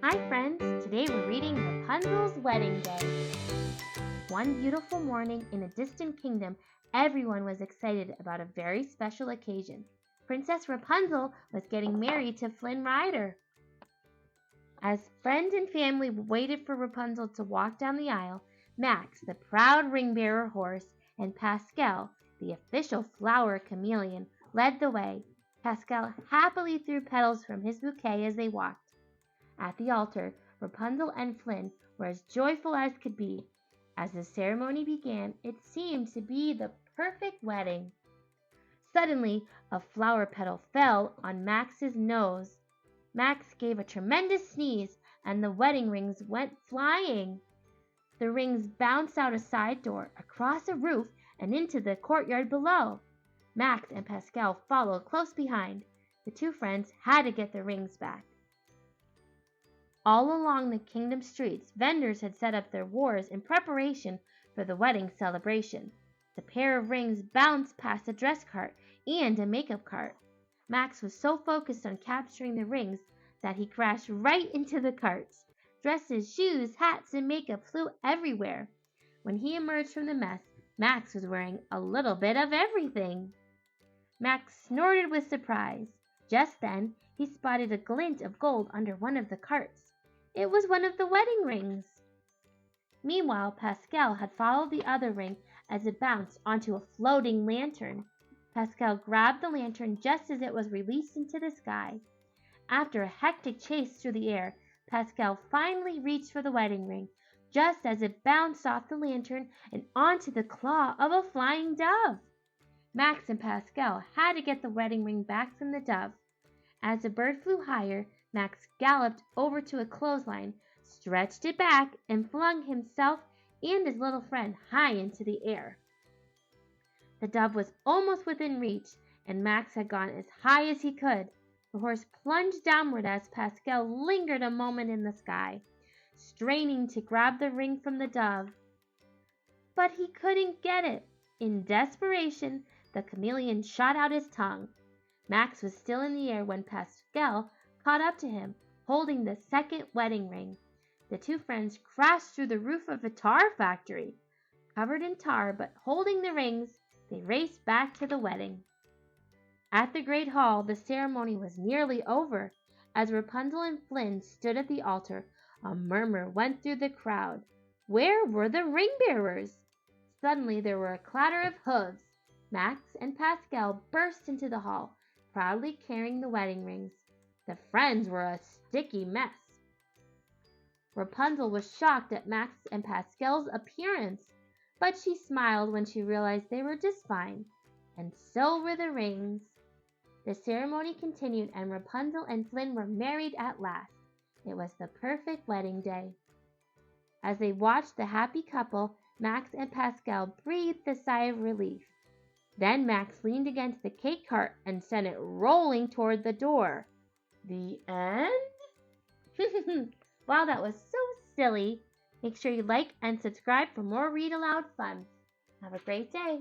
Hi friends, today we're reading Rapunzel's Wedding Day. One beautiful morning in a distant kingdom, everyone was excited about a very special occasion. Princess Rapunzel was getting married to Flynn Rider. As friends and family waited for Rapunzel to walk down the aisle, Max, the proud ring-bearer horse, and Pascal, the official flower chameleon, led the way. Pascal happily threw petals from his bouquet as they walked. At the altar, Rapunzel and Flynn were as joyful as could be. As the ceremony began, it seemed to be the perfect wedding. Suddenly, a flower petal fell on Max's nose. Max gave a tremendous sneeze, and the wedding rings went flying. The rings bounced out a side door, across a roof, and into the courtyard below. Max and Pascal followed close behind. The two friends had to get the rings back. All along the kingdom streets, vendors had set up their wars in preparation for the wedding celebration. The pair of rings bounced past a dress cart and a makeup cart. Max was so focused on capturing the rings that he crashed right into the carts. Dresses, shoes, hats, and makeup flew everywhere. When he emerged from the mess, Max was wearing a little bit of everything. Max snorted with surprise. Just then, he spotted a glint of gold under one of the carts. It was one of the wedding rings. Meanwhile, Pascal had followed the other ring as it bounced onto a floating lantern. Pascal grabbed the lantern just as it was released into the sky. After a hectic chase through the air, Pascal finally reached for the wedding ring, just as it bounced off the lantern and onto the claw of a flying dove. Max and Pascal had to get the wedding ring back from the dove. As the bird flew higher, Max galloped over to a clothesline, stretched it back, and flung himself and his little friend high into the air. The dove was almost within reach, and Max had gone as high as he could. The horse plunged downward as Pascal lingered a moment in the sky, straining to grab the ring from the dove. But he couldn't get it. In desperation, the chameleon shot out his tongue. Max was still in the air when Pascal caught up to him, holding the second wedding ring. The two friends crashed through the roof of a tar factory. Covered in tar but holding the rings, they raced back to the wedding. At the great hall, the ceremony was nearly over. As Rapunzel and Flynn stood at the altar, a murmur went through the crowd. Where were the ring bearers? Suddenly there were a clatter of hooves. Max and Pascal burst into the hall, proudly carrying the wedding rings. The friends were a sticky mess. Rapunzel was shocked at Max and Pascal's appearance, but she smiled when she realized they were just fine, and so were the rings. The ceremony continued, and Rapunzel and Flynn were married at last. It was the perfect wedding day. As they watched the happy couple, Max and Pascal breathed a sigh of relief. Then Max leaned against the cake cart and sent it rolling toward the door. The end? Wow, that was so silly. Make sure you like and subscribe for more read aloud fun. Have a great day.